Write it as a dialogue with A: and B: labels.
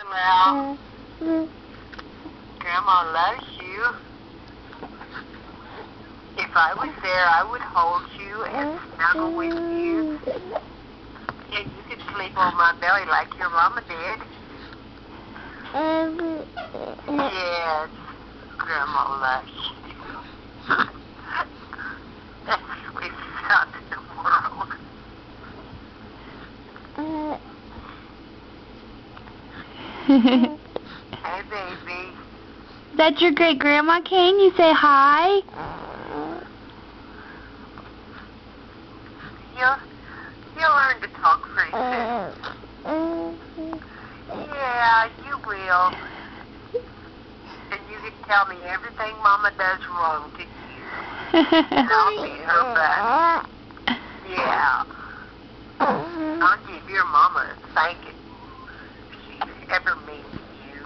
A: Loud. Grandma loves you. If I was there, I would hold you and snuggle with you. And you could sleep on my belly like your mama did. Yes, Grandma loves you. That's the sweetest sound in the world. Hey, baby.
B: That's your great grandma, Kane? You say hi?
A: You'll learn to talk pretty soon. Yeah, you will. And you can tell me everything Mama does wrong to you. And I'll be her back. Yeah. I'll give your mama a thanking if she's ever mean to you.